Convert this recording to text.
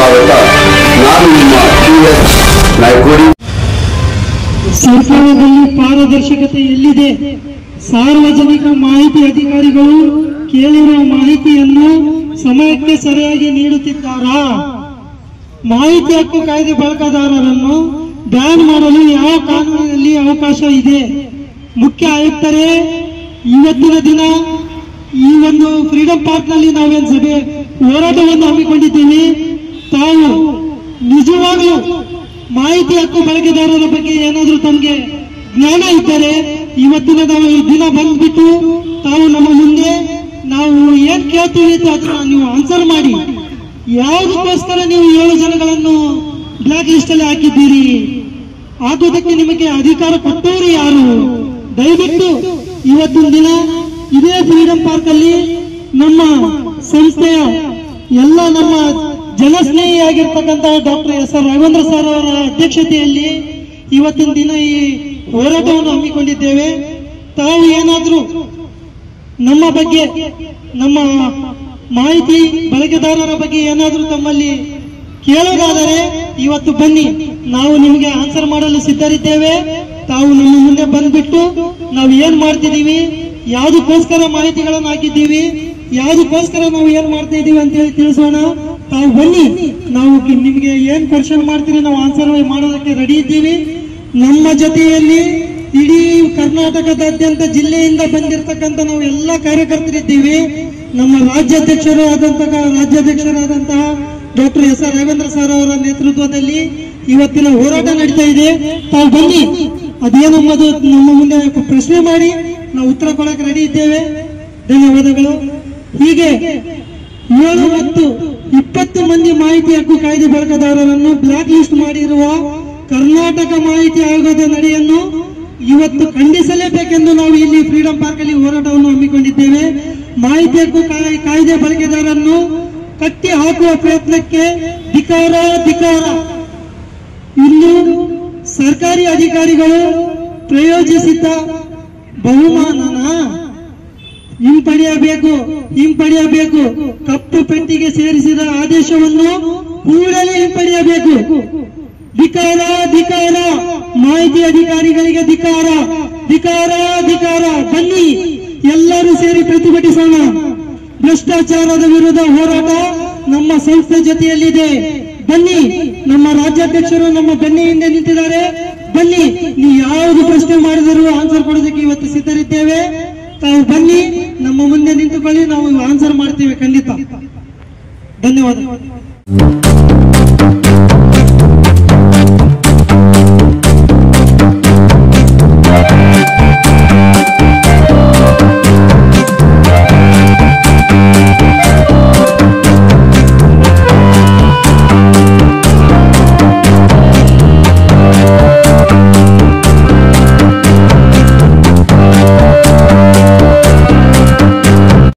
ಸ್ವಾಗತ. ನಾನು ನಿಮ್ಮ PS ನಾಯ್ಕೋಡಿ. ಸರ್ಕಾರದಲ್ಲಿ ಪಾರದರ್ಶಕತೆ ಎಲ್ಲಿದೆ? ಸಾರ್ವಜನಿಕ ಮಾಹಿತಿ ಅಧಿಕಾರಿಗಳು ಕೇಳಿರುವ ಮಾಹಿತಿಯನ್ನು ಸಮಯಕ್ಕೆ ಸರಿಯಾಗಿ ನೀಡುತ್ತಿದ್ದಾರಾ? ಮಾಹಿತಿ ಹಕ್ಕು ಕಾಯ್ದೆ ಬಳಕೆದಾರರನ್ನು ಬ್ಯಾನ್ ಮಾಡಲು ಯಾವ ಕಾನೂನಿನಲ್ಲಿ ಅವಕಾಶ ಇದೆ? ಮುಖ್ಯ ಆಯುಕ್ತರೇ, ಇವತ್ತಿನ ದಿನ ಈ ಒಂದು ಫ್ರೀಡಂ ಪಾರ್ಕ್ ನಲ್ಲಿ ನಾವೇನು ಸಭೆ ಹೋರಾಟವನ್ನು ಹಮ್ಮಿಕೊಂಡಿದ್ದೀವಿ. ತಾವು ನಿಜವಾಗ್ಲೂ ಮಾಹಿತಿ ಹಕ್ಕು ಬಳಕೆದಾರರ ಬಗ್ಗೆ ಏನಾದರೂ ತಮಗೆ ಜ್ಞಾನ ಇದ್ದರೆ ಇವತ್ತಿನ ನಾವು ಈ ದಿನ ಬಂದ್ಬಿಟ್ಟು ತಾವು ನಮ್ಮ ಮುಂದೆ ನಾವು ಏನ್ ಕೇಳ್ತೀವಿ ಅದನ್ನ ನೀವು ಆನ್ಸರ್ ಮಾಡಿ. ಯಾವುದಕ್ಕೋಸ್ಕರ ನೀವು 7 ಜನಗಳನ್ನು ಬ್ಲಾಕ್ ಲಿಸ್ಟ್ ಅಲ್ಲಿ ಹಾಕಿದ್ದೀರಿ? ಆಗೋದಕ್ಕೆ ನಿಮಗೆ ಅಧಿಕಾರ ಕೊಟ್ಟವರು ಯಾರು? ದಯವಿಟ್ಟು ಇವತ್ತಿನ ದಿನ ಇದೇ ಫ್ರೀಡಂ ಪಾರ್ಕ್ ಅಲ್ಲಿ ನಮ್ಮ ಸಂಸ್ಥೆಯ ಎಲ್ಲ ನಮ್ಮ ಜನಸ್ನೇಹಿಯಾಗಿರ್ತಕ್ಕಂತಹ ಡಾಕ್ಟರ್ SR ರಾಘವೇಂದ್ರ ಸರ್ ಅವರ ಅಧ್ಯಕ್ಷತೆಯಲ್ಲಿ ಇವತ್ತಿನ ದಿನ ಈ ಹೋರಾಟವನ್ನು ಹಮ್ಮಿಕೊಂಡಿದ್ದೇವೆ. ತಾವು ಏನಾದರೂ ನಮ್ಮ ಬಗ್ಗೆ, ನಮ್ಮ ಮಾಹಿತಿ ಬಳಕೆದಾರರ ಬಗ್ಗೆ ಏನಾದರೂ ತಮ್ಮಲ್ಲಿ ಕೇಳೋದಾದರೆ ಇವತ್ತು ಬನ್ನಿ, ನಾವು ನಿಮಗೆ ಆನ್ಸರ್ ಮಾಡಲು ಸಿದ್ಧರಿದ್ದೇವೆ. ತಾವು ನಮ್ಮ ಮುಂದೆ ಬಂದ್ಬಿಟ್ಟು ನಾವು ಏನ್ ಮಾಡ್ತಿದ್ದೀವಿ, ಯಾವುದಕ್ಕೋಸ್ಕರ ಮಾಹಿತಿಗಳನ್ನು ಹಾಕಿದ್ದೀವಿ, ಯಾವುದಕ್ಕೋಸ್ಕರ ನಾವು ಏನ್ ಮಾಡ್ತಾ ಇದೀವಿ ಅಂತ ಹೇಳಿ ತಿಳಿಸೋಣ. ತಾವು ಬನ್ನಿ, ನಾವು ನಿಮಗೆ ಏನ್ ಕ್ವಶನ್ ಮಾಡ್ತೀರಿ ನಾವು ಆನ್ಸರ್ ಮಾಡೋದಕ್ಕೆ ರೆಡಿ ಇದ್ದೀವಿ. ನಮ್ಮ ಜೊತೆಯಲ್ಲಿ ಇಡೀ ಕರ್ನಾಟಕದಾದ್ಯಂತ ಜಿಲ್ಲೆಯಿಂದ ಬಂದಿರತಕ್ಕಂತ ನಾವು ಎಲ್ಲ ಕಾರ್ಯಕರ್ತರಿದ್ದೀವಿ. ನಮ್ಮ ರಾಜ್ಯಾಧ್ಯಕ್ಷರಾದಂತಹ ಡಾಕ್ಟರ್ SR ರಾಘವೇಂದ್ರ ಸರ್ ಅವರ ನೇತೃತ್ವದಲ್ಲಿ ಇವತ್ತಿನ ಹೋರಾಟ ನಡೀತಾ ಇದೆ. ತಾವು ಬನ್ನಿ, ಅದೇನಮ್ಮದು ನಮ್ಮ ಮುಂದೆ ಪ್ರಶ್ನೆ ಮಾಡಿ ನಾವು ಉತ್ತರ ಕೊಡಕ್ಕೆ ರೆಡಿ ಇದ್ದೇವೆ. ಧನ್ಯವಾದಗಳು. ಹೀಗೆ 7 ಮತ್ತು 20 ಮಂದಿ ಮಾಹಿತಿ ಹಕ್ಕು ಕಾಯ್ದೆ ಬಳಕೆದಾರರನ್ನು ಬ್ಲಾಕ್ ಲಿಸ್ಟ್ ಮಾಡಿರುವ ಕರ್ನಾಟಕ ಮಾಹಿತಿ ಆಯೋಗದ ನಡೆಯನ್ನು ಇವತ್ತು ಖಂಡಿಸಲೇಬೇಕೆಂದು ನಾವು ಇಲ್ಲಿ ಫ್ರೀಡಂ ಪಾರ್ಕ್ ಅಲ್ಲಿ ಹೋರಾಟವನ್ನು ಹಮ್ಮಿಕೊಂಡಿದ್ದೇವೆ. ಮಾಹಿತಿ ಹಕ್ಕು ಕಾಯ್ದೆ ಬಳಕೆದಾರರನ್ನು ಕಟ್ಟಿ ಹಾಕುವ ಪ್ರಯತ್ನಕ್ಕೆ ಧಿಕ್ಕಾರ. ಇನ್ನು ಸರ್ಕಾರಿ ಅಧಿಕಾರಿಗಳು ಪ್ರಯೋಜಿಸಿದ್ದ ಬಹುಮಾನನ ಹಿಂಪಡೆಯಬೇಕು. ಕಪ್ಪು ಪೆಟ್ಟಿಗೆ ಸೇರಿಸಿದ ಆದೇಶವನ್ನು ಕೂಡಲೇ ಹಿಂಪಡೆಯಬೇಕು. ಧಿಕ್ಕಾರ. ಮಾಹಿತಿ ಅಧಿಕಾರಿಗಳಿಗೆ ಧಿಕ್ಕಾರ. ಬನ್ನಿ, ಎಲ್ಲರೂ ಸೇರಿ ಪ್ರತಿಭಟಿಸೋಣ. ಭ್ರಷ್ಟಾಚಾರದ ವಿರುದ್ಧ ಹೋರಾಟ ನಮ್ಮ ಸಂಸ್ಥೆ ಜೊತೆಯಲ್ಲಿದೆ. ಬನ್ನಿ, ನಮ್ಮ ರಾಜ್ಯಾಧ್ಯಕ್ಷರು ನಮ್ಮ ಬೆನ್ನಿ ಹಿಂದೆ ನಿಂತಿದ್ದಾರೆ. ಬನ್ನಿ, ನೀವು ಯಾವುದು ಪ್ರಶ್ನೆ ಮಾಡಿದರೂ ಆನ್ಸರ್ ಕೊಡೋದಕ್ಕೆ ಇವತ್ತು ಸಿದ್ಧರಿದ್ದೇವೆ. ತಾವು ಬನ್ನಿ, ನಮ್ಮ ಮುಂದೆ ನಿಂತುಕೊಳ್ಳಿ, ನಾವು ಆನ್ಸರ್ ಮಾಡ್ತೇವೆ ಖಂಡಿತ. ಧನ್ಯವಾದ.